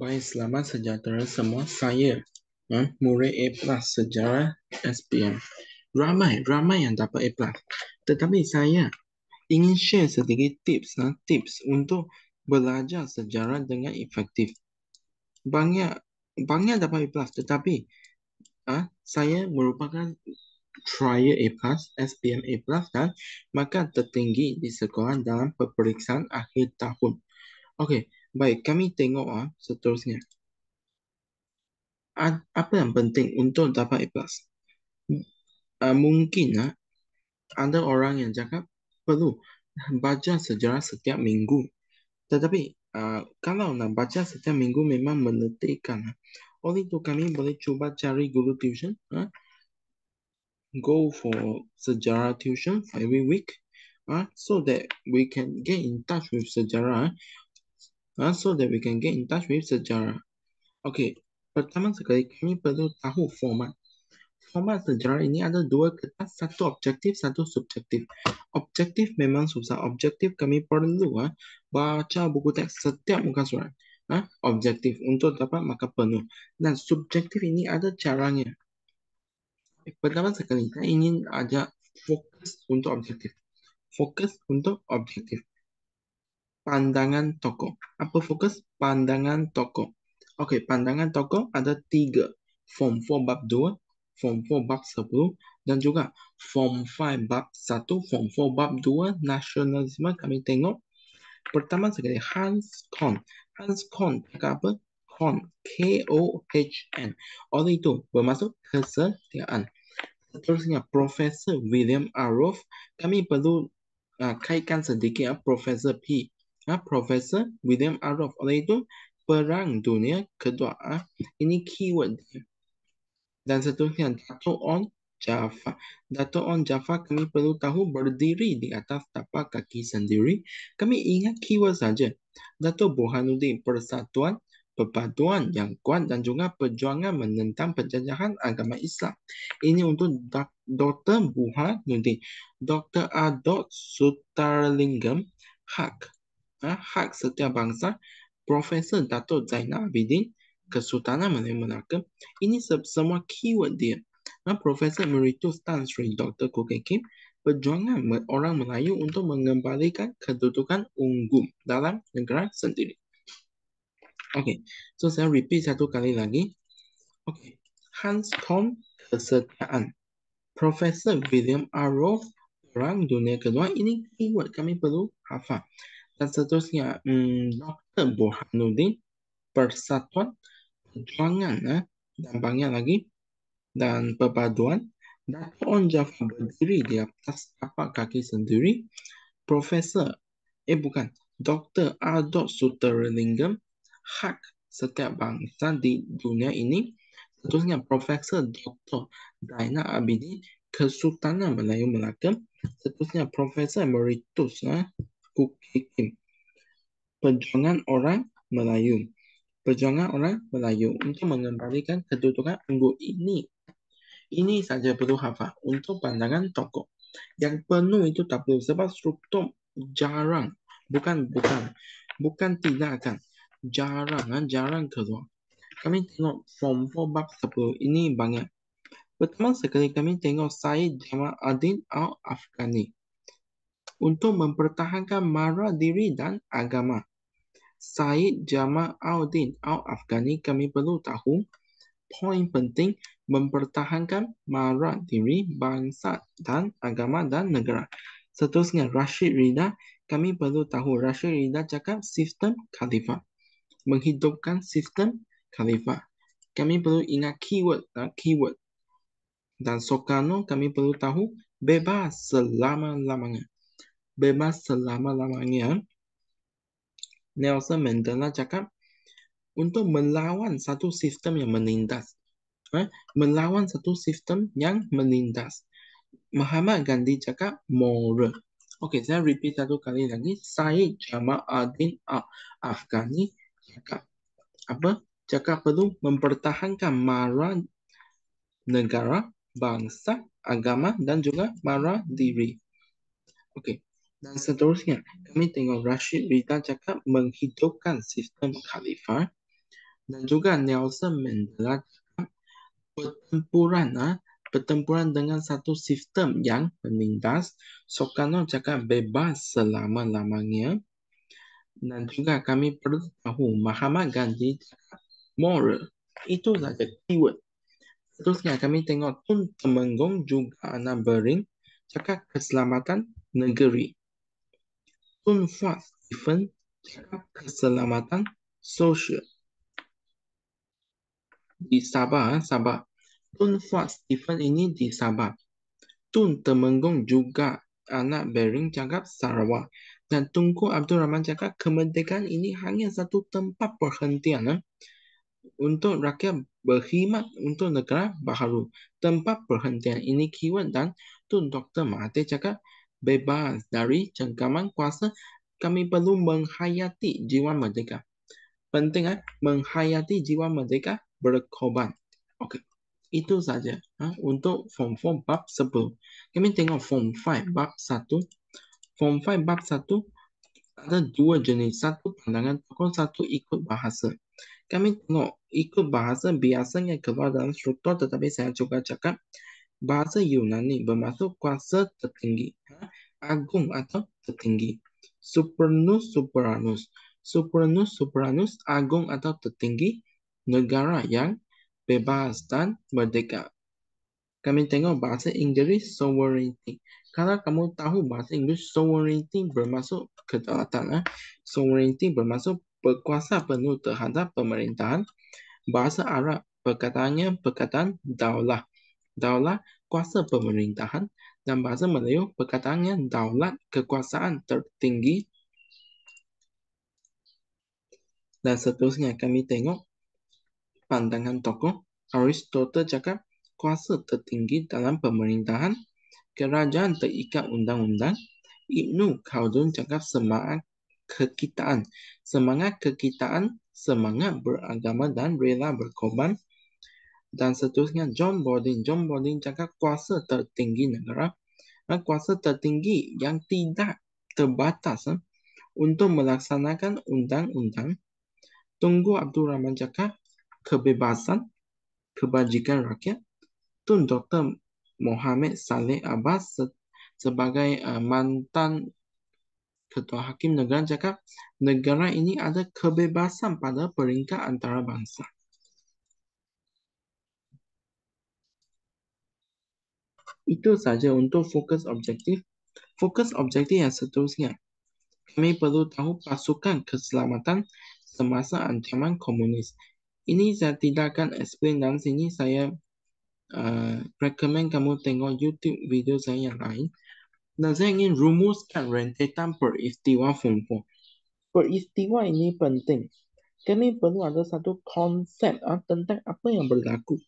Baik, selamat sejahtera semua. Saya murid A+ Sejarah SPM. Ramai yang dapat A+. Tetapi saya ingin share sedikit tips untuk belajar sejarah dengan efektif. Banyak dapat A+, tetapi saya merupakan trial A+, SPM A+, dan maka tertinggi di sekolah dalam peperiksaan akhir tahun. Okey, baik, kami tengok seterusnya. Apa yang penting untuk dapat A+? Mungkin ada orang yang cakap perlu baca sejarah setiap minggu. Tetapi kalau nak baca setiap minggu memang menetihkan. Oleh itu kami boleh cuba cari guru tuition. Go for sejarah tuition for every week. So that we can get in touch with sejarah. Okey, pertama sekali kami perlu tahu format. Format sejarah ini ada dua kertas, satu objektif, satu subjektif. Objektif memang susah. Objektif kami perlu baca buku teks setiap muka surat. Objektif untuk dapat markah penuh. Dan subjektif ini ada caranya. Pertama sekali, saya ingin ajak fokus untuk objektif. Fokus untuk objektif. Pandangan tokoh. Apa fokus? Pandangan tokoh. Okey, pandangan tokoh ada 3. Form 4 bab 2, Form 4 bab 10, dan juga Form 5 bab 1, Form 4 bab 2, nasionalisme. Kami tengok pertama sekali Hans Kohn. Hans Kohn cakap apa? Kohn, K-O-H-N. Oleh itu bermaksud kesetiaan. Seterusnya Profesor William Aroof. Kami perlu kaitkan sedikit Profesor P. Profesor William Aroof. Oleh itu Perang Dunia Kedua. Ini keyword dia. Dan seterusnya Dato' On Jaafar. Dato' On Jaafar kami perlu tahu berdiri di atas tapak kaki sendiri. Kami ingat keyword saja. Dato' Burhanuddin, persatuan, perpaduan yang kuat dan juga perjuangan menentang penjajahan agama Islam. Ini untuk Dr. Burhanuddin. Dr. Adot Sutarlingam, hak. Hak setiap bangsa. Profesor Dato' Zainal Abidin, Kesultanan Melayu Melaka. Ini semua keyword dia. Profesor Emeritus Tan Sri Dr. Khoo Keng Kim, perjuangan orang Melayu untuk mengembalikan kedudukan unggul dalam negara sendiri. Okey, so saya repeat satu kali lagi. Okey, Hans Kohn, kesetiaan. Profesor William Aroof, Perang Dunia Kedua. Ini keyword kami perlu hafal. Dan seterusnya Dr. Burhanuddin, persatuan, perjuangan, dan banyak lagi, dan perpaduan. Dato' On Jaafar berdiri di atas tapak kaki sendiri. Dr. Adot Sutarlingam, hak setiap bangsa di dunia ini. Seterusnya Profesor Dr. Zainal Abidin, Kesultanan Melayu Melaka. Seterusnya Profesor Emeritus Khoo Keng Kim, perjuangan orang Melayu. Perjuangan orang Melayu untuk mengembalikan kedudukan unggul ini. Ini saja perlu hafal untuk pandangan tokoh. Yang penuh itu tak perlu sebab struktur jarang. Bukan tidak akan. Jarang keluar. Kami tengok Form 4 bab 10. Ini banyak. Pertama sekali kami tengok Syed Jamaluddin Al-Afghani. Untuk mempertahankan mara diri dan agama. Syed Jamaluddin Al-Afghani kami perlu tahu poin penting mempertahankan mara diri bangsa dan agama dan negara. Seterusnya Rashid Rida, kami perlu tahu Rashid Rida cakap sistem khalifah, menghidupkan sistem khalifah. Kami perlu ingat keyword. Dan Soekarno kami perlu tahu bebas selama-lamanya. Bebas selama-lamanya. Nelson Mandela cakap untuk melawan satu sistem yang menindas. Melawan satu sistem yang menindas. Mahatma Gandhi cakap moral. Okey, saya repeat satu kali lagi. Syed Jamaluddin Al-Afghani cakap apa? Cakap perlu mempertahankan mara negara, bangsa, agama dan juga mara diri. Okey. Dan seterusnya, kami tengok Rashid Rida cakap menghidupkan sistem khalifah. Dan juga Nelson Mandela pertempuran dengan satu sistem yang menindas. Soekarno cakap bebas selama-lamanya. Dan juga kami perlu tahu Mahatma Gandhi cakap moral. Itu saja keyword. Seterusnya kami tengok Tun Temenggung juga anak Bering cakap keselamatan negeri. Tun Fuad Stephen cakap keselamatan sosial. Di Sabah, Sabah. Tun Fuad Stephen ini di Sabah. Tun Temenggung juga anak Bering cakap Sarawak. Dan Tunku Abdul Rahman cakap kemerdekaan ini hanya satu tempat perhentian untuk rakyat berkhidmat untuk negara baharu. Tempat perhentian ini keyword dan Tun Dr. Mahathir cakap bebas dari cengkaman kuasa. Kami perlu menghayati jiwa merdeka. Penting menghayati jiwa merdeka berkorban. Okey. Itu saja untuk form 4 bab 10. Kami tengok form 5 bab 1. Form 5 bab 1 ada dua jenis. Satu pandangan tokoh, satu ikut bahasa. Kami tengok ikut bahasa biasanya keluar dalam struktur, tetapi saya juga cakap bahasa Yunani bermaksud kuasa tertinggi, agung atau tertinggi. Supernus, supranus. Supernus, supranus, agung atau tertinggi, negara yang bebas dan merdeka. Kami tengok bahasa Inggeris sovereignty. Kalau kamu tahu bahasa Inggeris sovereignty bermaksud kedaulatan. Sovereignty bermaksud berkuasa penuh terhadap pemerintahan. Bahasa Arab perkataannya perkataan daulah. Daulah kuasa pemerintahan. Dan bahasa Melayu perkataannya daulat kekuasaan tertinggi. Dan seterusnya kami tengok pandangan tokoh. Aristotle cakap kuasa tertinggi dalam pemerintahan, kerajaan terikat undang-undang. Ibnu Khaldun cakap semangat kekitaan. Semangat kekitaan, semangat beragama dan rela berkorban. Dan seterusnya John Bodin. John Bodin cakap kuasa tertinggi negara. Kuasa tertinggi yang tidak terbatas untuk melaksanakan undang-undang. Tunku Abdul Rahman cakap kebebasan, kebajikan rakyat. Tun Dr. Mohamed Saleh Abbas sebagai mantan Ketua Hakim Negara cakap negara ini ada kebebasan pada peringkat antarabangsa. Itu saja untuk fokus objektif. Fokus objektif yang seterusnya. Kami perlu tahu pasukan keselamatan semasa ancaman komunis. Ini saya tidak akan explain dalam sini. Saya recommend kamu tengok YouTube video saya yang lain. Dan saya ingin rumuskan rentetan peristiwa form 4. Peristiwa ini penting. Kami perlu ada satu konsep tentang apa yang berlaku.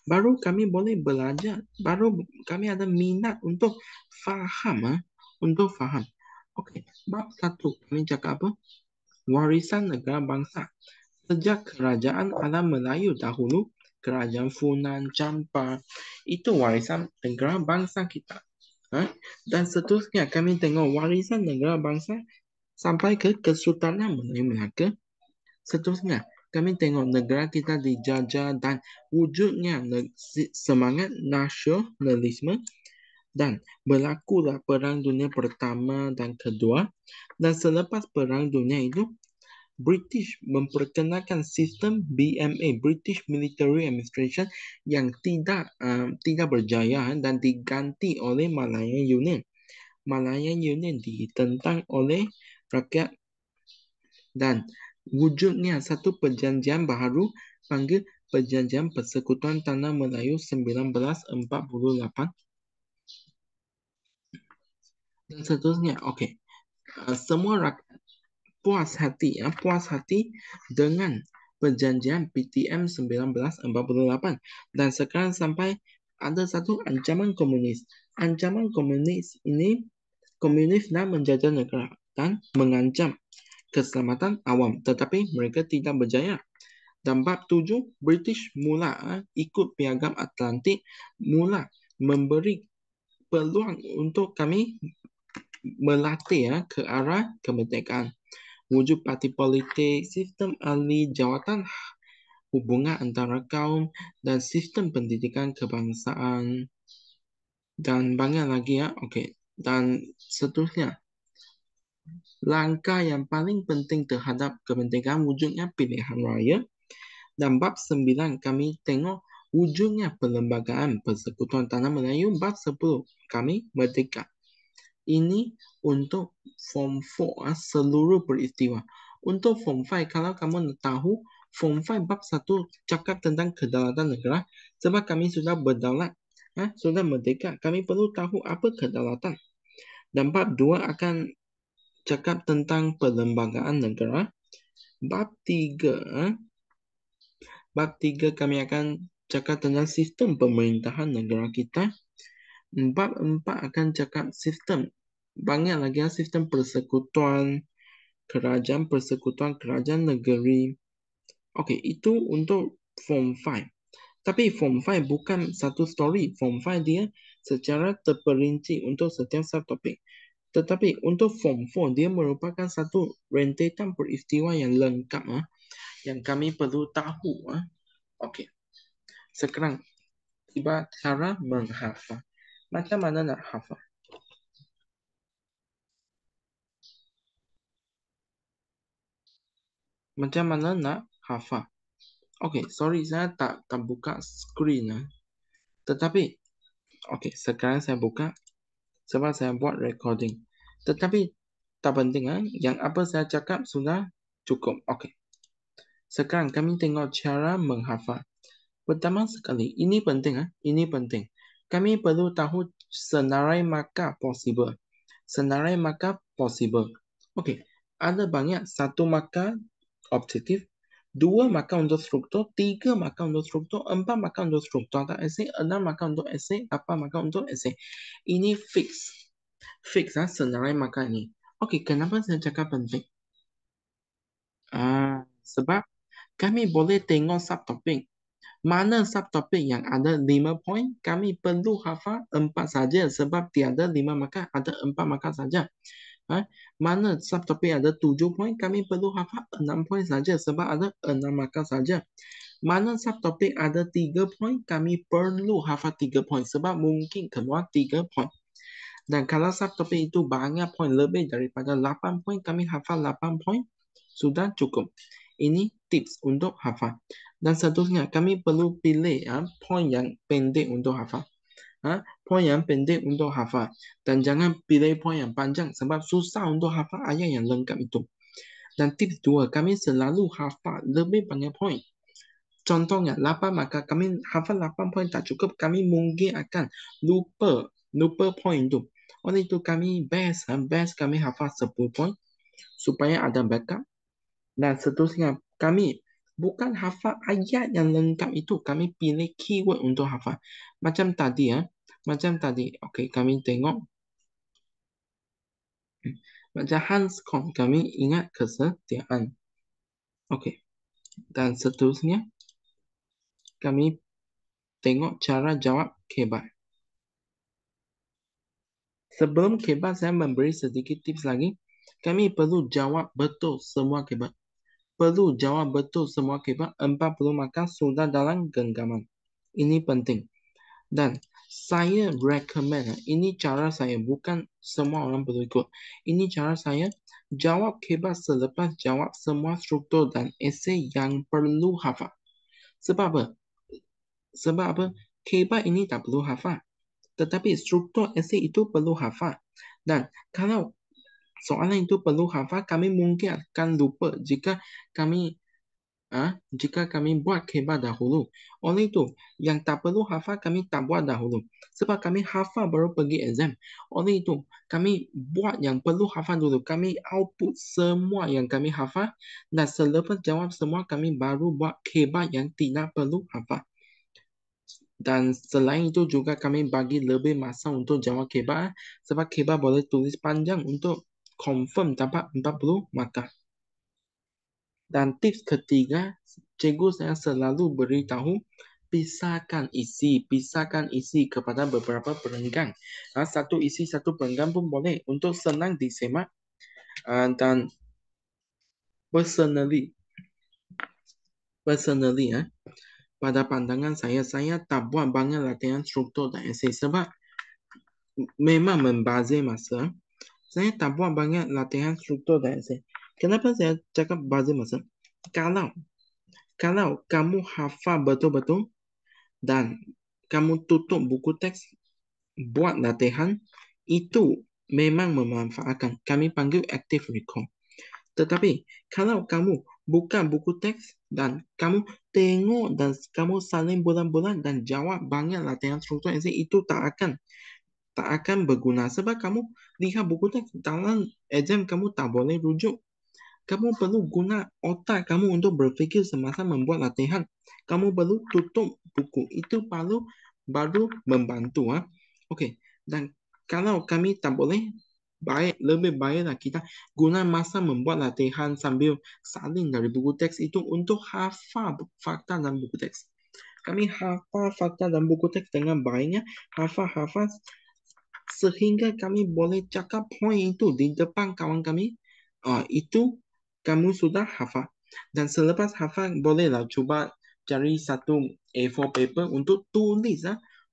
Baru kami boleh belajar. Baru kami ada minat untuk faham. Okey, bab 1 kami cakap apa? Warisan negara bangsa. Sejak kerajaan alam Melayu dahulu, kerajaan Funan, Champa, itu warisan negara bangsa kita. Dan seterusnya kami tengok warisan negara bangsa sampai ke Kesultanan Melayu Melaka. Seterusnya kami tengok negara kita dijajah dan wujudnya semangat nasionalisme. Dan berlakulah Perang Dunia Pertama dan Kedua. Dan selepas Perang Dunia itu, British memperkenalkan sistem BMA, British Military Administration, yang tidak berjaya dan diganti oleh Malayan Union. Malayan Union ditentang oleh rakyat dan wujudnya satu perjanjian baharu panggil Perjanjian Persekutuan Tanah Melayu 1948. Dan seterusnya, okey. Semua rakyat puas hati dengan perjanjian PTM 1948. Dan sekarang sampai ada satu ancaman komunis. Ancaman komunis ini, komunis nak menjajah negara dan mengancam keselamatan awam. Tetapi mereka tidak berjaya. Dan bab 7, British mula ikut Piagam Atlantik, mula memberi peluang untuk kami melatih ke arah kemerdekaan. Wujud parti politik, sistem ahli jawatan hubungan antara kaum, dan sistem pendidikan kebangsaan, dan banyak lagi ya. Okey, dan seterusnya. Langkah yang paling penting terhadap kepentingan wujudnya pilihan raya. Dan bab 9 kami tengok wujudnya perlembagaan Persekutuan Tanah Melayu. Bab 10 kami merdeka. Ini untuk Form 4 seluruh peristiwa. Untuk Form 5 kalau kamu nak tahu Form 5 bab 1 cakap tentang kedaulatan negara. Sebab kami sudah berdaulat, sudah merdeka, kami perlu tahu apa kedaulatan. Dan bab 2 akan cakap tentang perlembagaan negara. Bab 3 kami akan cakap tentang sistem pemerintahan negara kita. Bab 4 akan cakap sistem, banyak lagi sistem persekutuan kerajaan negeri. Okey, itu untuk Form 5. Tapi Form 5 bukan satu story. Form 5 dia secara terperinci untuk setiap subtopik. Tetapi untuk Form 4 dia merupakan satu rentetan peristiwa yang lengkap yang kami perlu tahu. Okey. Sekarang tiba cara menghafal. Macam mana nak hafal? Macam mana nak hafal? Okey, sorry saya tak buka skrin. Tetapi okey, sekarang saya buka sebab saya buat recording. Tetapi tak penting yang apa saya cakap sudah cukup. Okey. Sekarang kami tengok cara menghafal. Pertama sekali, ini penting ini penting. Kami perlu tahu senarai markah possible. Senarai markah possible. Okey, ada banyak, satu markah objektif, dua markah untuk struktur, tiga markah untuk struktur, empat markah untuk struktur atau esei, enam markah untuk esei, lapan markah untuk esei. Ini fix. Fix senarai markah ini. Okey, kenapa saya cakap penting? Sebab kami boleh tengok subtopik. Mana subtopik yang ada 5 poin, kami perlu hafal 4 saja sebab tiada 5 markah, ada 4 markah saja. Mana subtopik ada 7 poin, kami perlu hafal 6 poin saja sebab ada 6 markah saja. Mana subtopik ada 3 poin, kami perlu hafal 3 poin sebab mungkin keluar 3 poin. Dan kalau subtopik itu banyak poin, lebih daripada 8 poin, kami hafal 8 poin, sudah cukup. Ini tips untuk hafal. Dan seterusnya, kami perlu pilih poin yang pendek untuk hafal. Poin yang pendek untuk hafal. Dan jangan pilih poin yang panjang sebab susah untuk hafal ayat yang lengkap itu. Dan tips 2, kami selalu hafal lebih banyak poin. Contohnya, 8 maka kami hafal 8 poin tak cukup, kami mungkin akan lupa poin itu. Oleh itu kami best kami hafal 10 poin supaya ada backup. Dan seterusnya, kami bukan hafal ayat yang lengkap itu, kami pilih keyword untuk hafal. Macam tadi okey, kami tengok. Macam Hans Kong, kami ingat kesetiaan. Okey. Dan seterusnya, kami tengok cara jawab kebat. Sebelum kebat, saya memberi sedikit tips lagi. Kami perlu jawab betul semua kebat. Perlu jawab betul semua kebat. 40 markah sudah dalam genggaman. Ini penting. Dan saya recommend, ini cara saya, bukan semua orang perlu ikut. Ini cara saya, jawab kebat selepas jawab semua struktur dan esei yang perlu hafal. Sebab apa? Kebat ini tak perlu hafal. Tetapi struktur esei itu perlu hafal. Dan kalau soalan itu perlu hafal, kami mungkin akan lupa jika kami buat kebat dahulu. Oleh itu, yang tak perlu hafal kami tak buat dahulu. Sebab kami hafal baru pergi exam. Oleh itu, kami buat yang perlu hafal dulu. Kami output semua yang kami hafal. Dan selepas jawab semua, kami baru buat kebat yang tidak perlu hafal. Dan selain itu juga kami bagi lebih masa untuk jawab kebat. Sebab kebat boleh tulis panjang untuk confirm dapat 40 markah. Dan tips ketiga, cikgu saya selalu beritahu pisahkan isi kepada beberapa perenggan. Satu isi satu perenggan pun boleh untuk senang disemak. Dan personally, Personally, pada pandangan saya tak buat banyak latihan struktur dan esei sebab memang membazir masa. Saya tak buat banyak latihan struktur dan esei. Kenapa saya cakap bazir masa? Kalau kamu hafal betul-betul dan kamu tutup buku teks buat latihan, itu memang memanfaatkan. Kami panggil active recall. Tetapi kalau kamu buka buku teks dan kamu tengok dan kamu saling bulan-bulan dan jawab banyak latihan struktur esei, itu tak akan berguna sebab kamu lihat buku teks dalam exam kamu tak boleh rujuk. Kamu perlu guna otak kamu untuk berfikir semasa membuat latihan. Kamu perlu tutup buku. Itu baru membantu. Okey. Dan kalau kami tak boleh, lebih baiklah kita guna masa membuat latihan sambil salin dari buku teks itu untuk hafal fakta dalam buku teks. Kami hafal fakta dalam buku teks dengan baiknya, hafal sehingga kami boleh cakap poin itu di depan kawan kami. Itu kamu sudah hafal. Dan selepas hafal, bolehlah cuba cari satu A4 paper untuk tulis.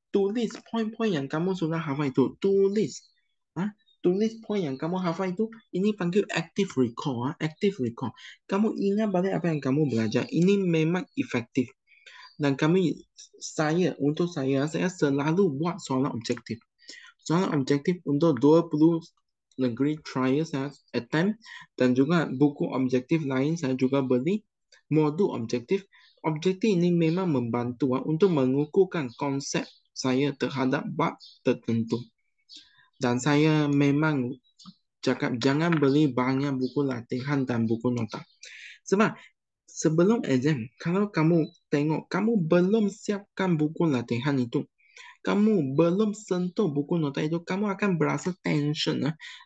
Tulis poin-poin yang kamu sudah hafal itu. Tulis poin yang kamu hafal itu. Ini panggil active recall. Active recall. Kamu ingat balik apa yang kamu belajar. Ini memang efektif. Dan untuk saya selalu buat soalan objektif. Soalan objektif untuk 20 negeri trial saya attempt dan juga buku objektif lain saya juga beli. Modul objektif. Objektif ini memang membantu untuk mengukuhkan konsep saya terhadap bab tertentu. Dan saya memang cakap jangan beli banyak buku latihan dan buku nota. Sebab sebelum exam, kalau kamu tengok, kamu belum siapkan buku latihan itu, kamu belum sentuh buku nota itu, kamu akan berasa tension,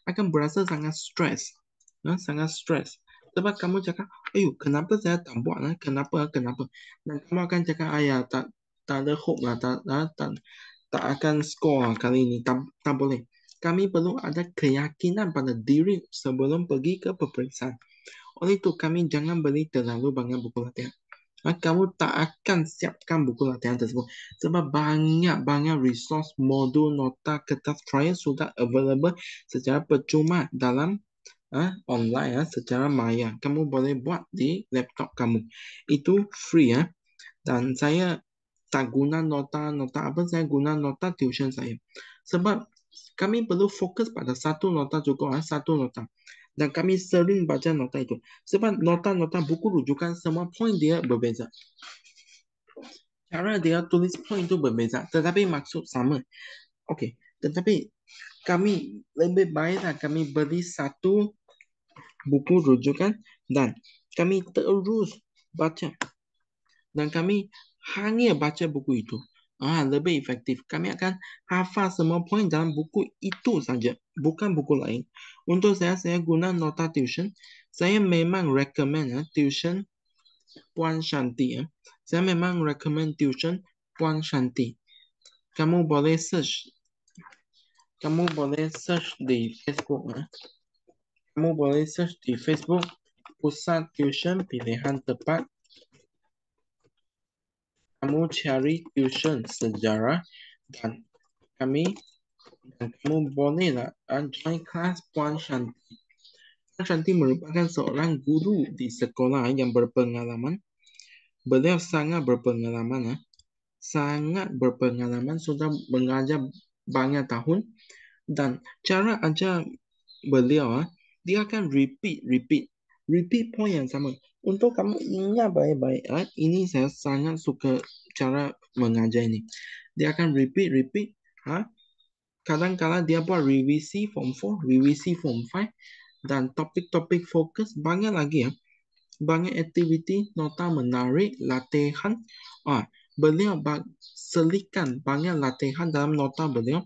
akan berasa sangat stres. Sangat stres. Sebab kamu cakap, ayo, kenapa saya tak buat? Kenapa? Dan kamu akan cakap, ayah, tak ada hope lah, tak akan score kali ini, tak boleh. Kami perlu ada keyakinan pada diri sebelum pergi ke peperiksaan. Oleh itu, kami jangan beli terlalu banyak buku latihan. Kamu tak akan siapkan buku latihan tersebut sebab banyak resource, modul, nota, kertas trial sudah available secara percuma dalam online secara maya. Kamu boleh buat di laptop kamu. Itu free dan saya tak guna nota apa, saya guna nota tuition saya. Sebab kami perlu fokus pada satu nota cukup, satu nota. Dan kami sering baca nota itu. Sebab nota-nota buku rujukan semua poin dia berbeza. Cara dia tulis poin itu berbeza, tetapi maksud sama. Okey, tetapi kami lebih baiklah kami beli satu buku rujukan dan kami terus baca. Dan kami hanya baca buku itu. Lebih efektif. Kami akan hafal semua poin dalam buku itu saja, bukan buku lain. Untuk saya guna nota tuition. Saya memang recommend tuition Puan Shanti. Saya memang recommend tuition Puan Shanti. Kamu boleh search di Facebook. Kamu boleh search di Facebook Pusat Tuition Pilihan Tepat. Kamu cari tuition sejarah dan kamu bolehlah join kelas Puan Shanti. Puan Shanti merupakan seorang guru di sekolah yang berpengalaman. Beliau sangat berpengalaman, sudah mengajar banyak tahun dan cara ajar beliau dia akan repeat point yang sama untuk kamu ingat baik-baik. Ini saya sangat suka cara mengajar ini. Dia akan repeat. Kadang-kadang dia buat revisi form 4, revisi form 5 dan topik-topik fokus banyak lagi banyak aktiviti, nota menarik, latihan. Beliau selitkan banyak latihan dalam nota beliau,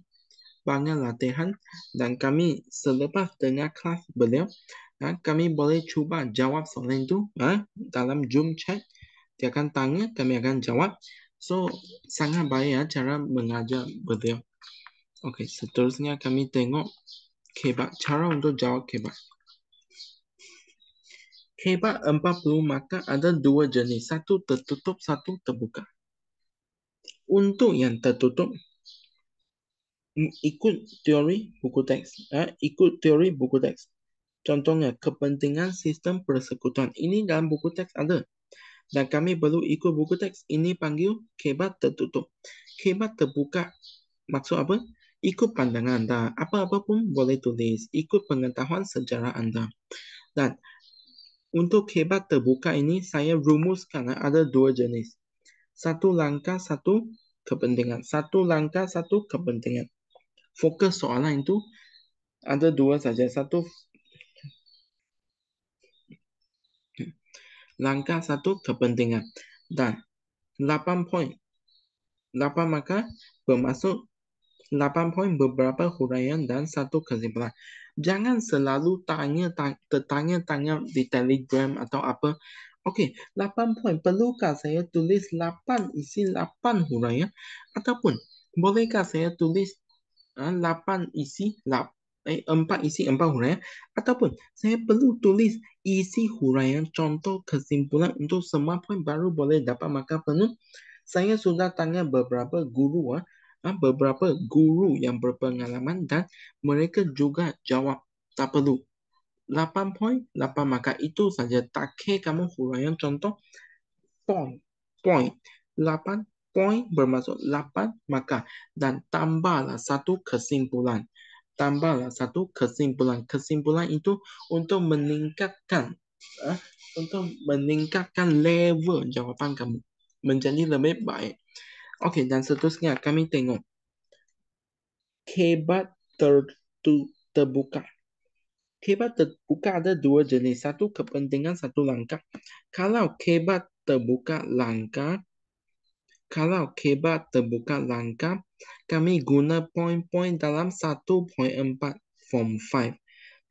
banyak latihan dan kami selepas dengar kelas beliau, kami boleh cuba jawab soalan itu dalam Zoom chat. Dia akan tanya, kami akan jawab. So, sangat baik cara mengajar beliau. Okey, seterusnya kami tengok cara untuk jawab kebat. Hebat 40 maka ada dua jenis, satu tertutup, satu terbuka. Untuk yang tertutup, ikut teori buku teks. Ikut teori buku teks. Contohnya, kepentingan sistem persekutuan. Ini dalam buku teks ada. Dan kami perlu ikut buku teks. Ini panggil kebat tertutup. Kebat terbuka, maksud apa? Ikut pandangan anda. Apa-apa pun boleh tulis. Ikut pengetahuan sejarah anda. Dan untuk kebat terbuka ini, saya rumuskan ada dua jenis. Satu langkah, satu kepentingan. Satu langkah, satu kepentingan. Fokus soalan itu ada dua saja. Satu langkah, satu kepentingan. Dan 8 poin. 8 maka bermaksud 8 poin beberapa huraian dan satu kesimpulan. Jangan selalu tanya di Telegram atau apa. Okey, 8 poin. Perlukah saya tulis 8 isi 8 huraian? Ataupun bolehkah saya tulis 8 isi 4 isi 4 huraian? Ataupun saya perlu tulis isi huraian contoh kesimpulan untuk semua poin baru boleh dapat markah penuh. Saya sudah tanya beberapa guru yang berpengalaman dan mereka juga jawab tak perlu. 8 poin, 8 markah itu saja. Tak kira kamu huraian contoh poin. 8 poin bermaksud 8 markah dan tambahlah satu kesimpulan. Kesimpulan itu untuk meningkatkan level jawapan kamu menjadi lebih baik. Okey, dan seterusnya kami tengok kebat terbuka. Kebat terbuka ada dua jenis, satu kepentingan, satu langkah. Kalau kebat terbuka langkah, kami guna poin-poin dalam 1.4 form 5.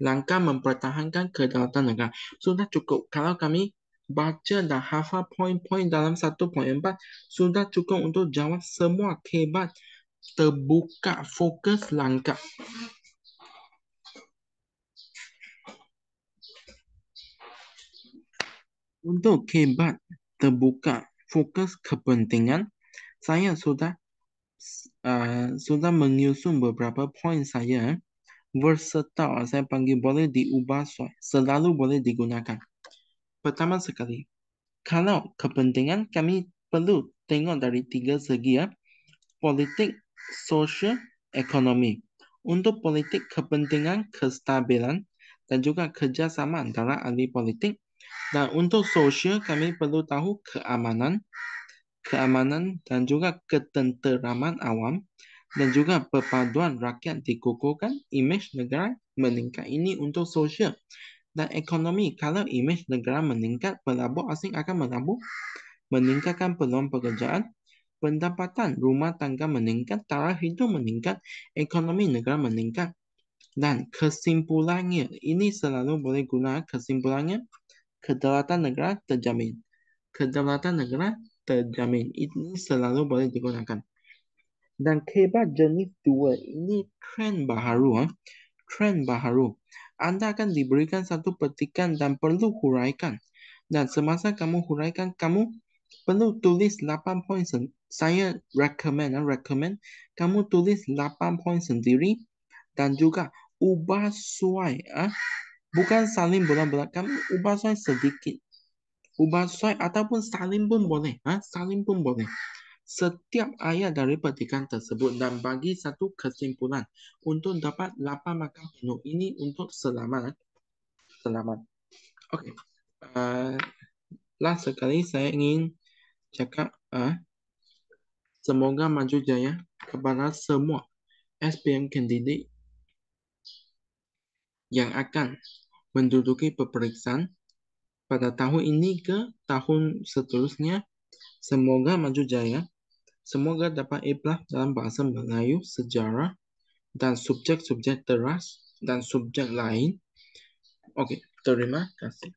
Langkah mempertahankan kedaulatan negara. Sudah cukup. Kalau kami baca dan hafal poin-poin dalam 1.4, sudah cukup untuk jawab semua kebat terbuka fokus langkah. Untuk kebat terbuka fokus kepentingan, saya sudah menyusun beberapa poin saya. Versatile, saya panggil boleh diubah, selalu boleh digunakan. Pertama sekali, kalau kepentingan kami perlu tengok dari 3 segi ya. Politik, sosial, ekonomi. Untuk politik, kepentingan kestabilan dan juga kerjasama antara ahli politik. Dan untuk sosial, kami perlu tahu keamanan dan juga ketenteraman awam dan juga perpaduan rakyat dikukuhkan, imej negara meningkat. Ini untuk sosial. Dan ekonomi, kalau imej negara meningkat, pelabur asing akan melabur, meningkatkan peluang pekerjaan, pendapatan rumah tangga meningkat, taraf hidup meningkat, ekonomi negara meningkat. Dan kesimpulannya, ini selalu boleh guna kesimpulannya, kedaulatan negara terjamin. Ini selalu boleh digunakan. Dan kebat jenis 2 ini tren baharu. Anda akan diberikan satu petikan dan perlu huraikan. Dan semasa kamu huraikan, kamu perlu tulis 8 poin. Saya recommend kamu tulis 8 poin sendiri dan juga ubah suai. Bukan salin bulat-bulat, kamu ubah suai sedikit. Ubah suai ataupun salin pun boleh. Setiap ayat dari petikan tersebut dan bagi satu kesimpulan untuk dapat 8 markah penuh. Ini untuk selamat. Okey. Last sekali saya ingin cakap semoga maju jaya kepada semua SPM kandidat yang akan menduduki peperiksaan pada tahun ini ke tahun seterusnya. Semoga maju jaya. Semoga dapat A+ dalam bahasa Melayu, sejarah dan subjek-subjek teras dan subjek lain. Okey, terima kasih.